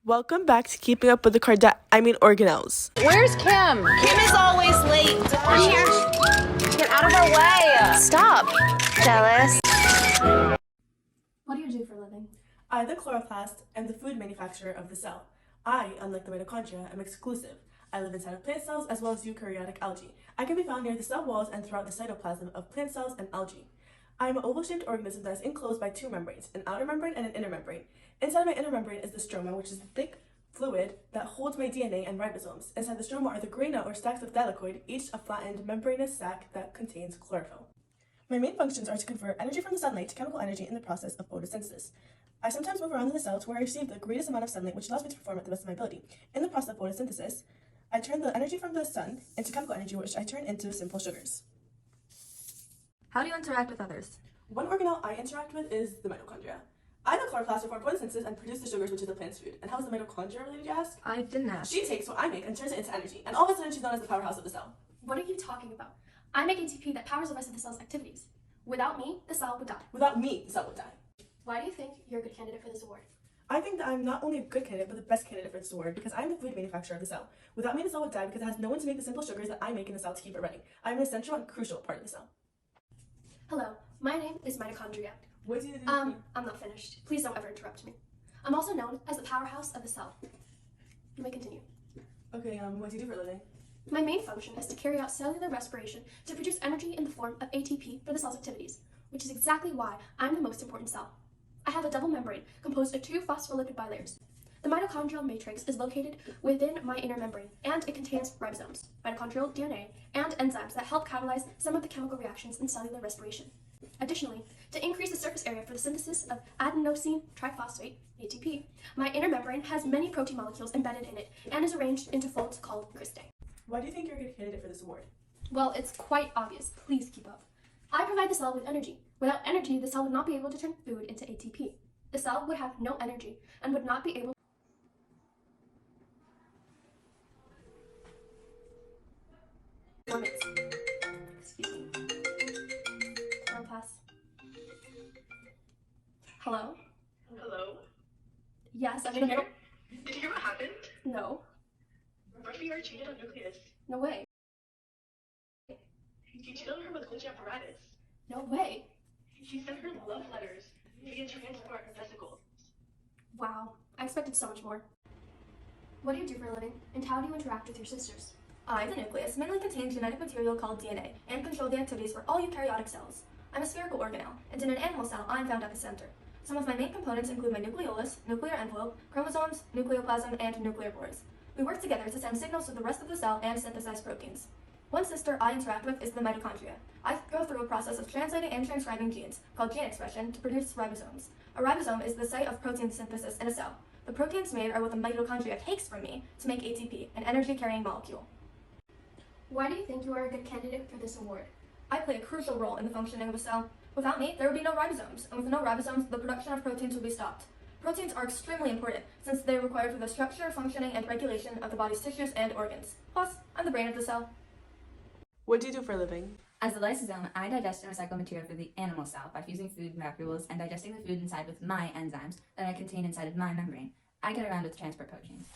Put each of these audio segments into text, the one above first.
Welcome back to Keeping Up with the Organelles. Where's Kim? Kim is always late. We're here. Get out of our way. Stop. Jealous. What do you do for a living? I, the chloroplast, am the food manufacturer of the cell. I, unlike the mitochondria, am exclusive. I live inside of plant cells as well as eukaryotic algae. I can be found near the cell walls and throughout the cytoplasm of plant cells and algae. I am an oval-shaped organism that is enclosed by two membranes, an outer membrane and an inner membrane. Inside my inner membrane is the stroma, which is the thick fluid that holds my DNA and ribosomes. Inside the stroma are the graina or stacks of thylakoid, each a flattened membranous sac that contains chlorophyll. My main functions are to convert energy from the sunlight to chemical energy in the process of photosynthesis. I sometimes move around in the cell to where I receive the greatest amount of sunlight, which allows me to perform at the best of my ability. In the process of photosynthesis, I turn the energy from the sun into chemical energy, which I turn into simple sugars. How do you interact with others? One organelle I interact with is the mitochondria. I, the chloroplast, perform photosynthesis and produce the sugars, which is the plant's food. And how is the mitochondria related, you ask? I didn't ask. She takes what I make and turns it into energy, and all of a sudden she's known as the powerhouse of the cell. What are you talking about? I make ATP that powers the rest of the cell's activities. Without me, the cell would die. Without me, the cell would die. Why do you think you're a good candidate for this award? I think that I'm not only a good candidate, but the best candidate for this award because I'm the food manufacturer of the cell. Without me, the cell would die because it has no one to make the simple sugars that I make in the cell to keep it running. I'm an essential and crucial part of the cell. Hello, my name is mitochondria. What do you do? I'm not finished. Please don't ever interrupt me. I'm also known as the powerhouse of the cell. You may continue. Okay, what do you do for a living? My main function is to carry out cellular respiration to produce energy in the form of ATP for the cell's activities, which is exactly why I'm the most important cell. I have a double membrane composed of two phospholipid bilayers. The mitochondrial matrix is located within my inner membrane, and it contains ribosomes, mitochondrial DNA, and enzymes that help catalyze some of the chemical reactions in cellular respiration. Additionally, to increase the surface area for the synthesis of adenosine triphosphate, ATP, my inner membrane has many protein molecules embedded in it and is arranged into folds called cristae. Why do you think you're a good candidate for this award? Well, it's quite obvious. Please keep up. I provide the cell with energy. Without energy, the cell would not be able to turn food into ATP. The cell would have no energy and would not be able Excuse me. Pass. Hello? Hello? Yes, I'm Did you here. hear what happened? No. Murphy are cheated on Nucleus. No way. He cheated on her with Golgi apparatus. No way. He sent her love letters via transport vesicles. Wow. I expected so much more. What do you do for a living, and how do you interact with your sisters? I, the nucleus, mainly contain genetic material called DNA and control the activities for all eukaryotic cells. I'm a spherical organelle, and in an animal cell, I'm found at the center. Some of my main components include my nucleolus, nuclear envelope, chromosomes, nucleoplasm, and nuclear pores. We work together to send signals to the rest of the cell and synthesize proteins. One sister I interact with is the mitochondria. I go through a process of translating and transcribing genes, called gene expression, to produce ribosomes. A ribosome is the site of protein synthesis in a cell. The proteins made are what the mitochondria takes from me to make ATP, an energy-carrying molecule. Why do you think you are a good candidate for this award? I play a crucial role in the functioning of a cell. Without me, there would be no ribosomes, and with no ribosomes, the production of proteins would be stopped. Proteins are extremely important, since they are required for the structure, functioning, and regulation of the body's tissues and organs. Plus, I'm the brain of the cell. What do you do for a living? As a lysosome, I digest and recycle material for the animal cell by fusing food molecules and digesting the food inside with my enzymes that I contain inside of my membrane. I get around with transport proteins.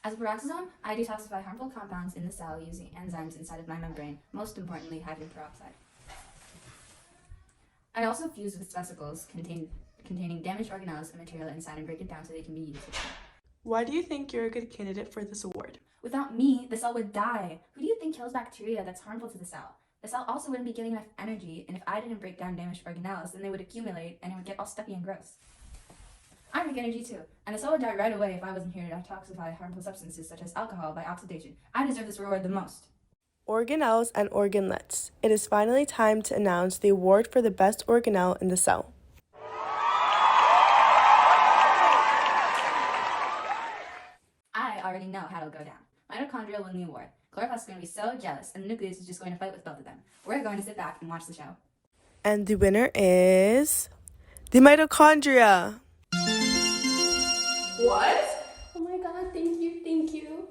As a peroxisome, I detoxify harmful compounds in the cell using enzymes inside of my membrane, most importantly hydrogen peroxide. I also fuse with vesicles containing damaged organelles and material inside and break it down so they can be used again. Why do you think you're a good candidate for this award? Without me, the cell would die. Who do you think kills bacteria that's harmful to the cell? The cell also wouldn't be getting enough energy, and if I didn't break down damaged organelles, then they would accumulate and it would get all stuffy and gross. I make energy too, and the cell would die right away if I wasn't here to detoxify harmful substances such as alcohol by oxidation. I deserve this reward the most. Organelles and organlets. It is finally time to announce the award for the best organelle in the cell. I already know how it'll go down. Mitochondria won the award. Chloroplast is going to be so jealous, and the nucleus is just going to fight with both of them. We're going to sit back and watch the show. And the winner is the mitochondria. What? Oh my god, thank you, thank you.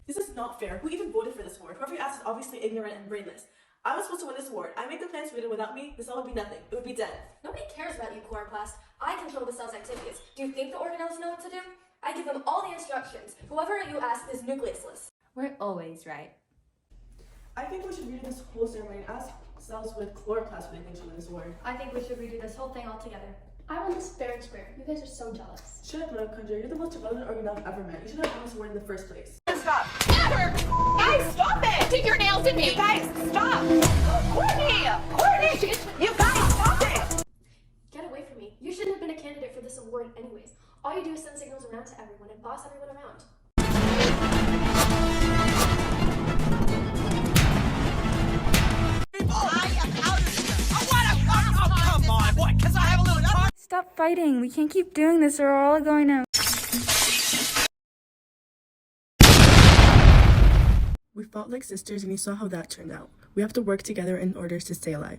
This is not fair. Who even voted for this award? Whoever you asked is obviously ignorant and brainless. I was supposed to win this award. I made the plans for it, and without me, the cell would be nothing. It would be dead. Nobody cares about you, chloroplast. I control the cell's activities. Do you think the organelles know what to do? I give them all the instructions. Whoever you ask is nucleusless. We're always right. I think we should redo this whole ceremony and ask cells with chloroplast what they think should win this award. I think we should redo this whole thing altogether. I won this fair and square. You guys are so jealous. Shut up, mitochondria. You're the most irrelevant organelle I've ever met. You should have won this award in the first place. Stop. Never. Guys, stop it. Dig your nails in me. You guys, stop. Courtney. Courtney. You guys, stop it. Get away from me. You shouldn't have been a candidate for this award anyways. All you do is send signals around to everyone and boss everyone around. Stop fighting. We can't keep doing this or we're all going to... We fought like sisters and you saw how that turned out. We have to work together in order to stay alive.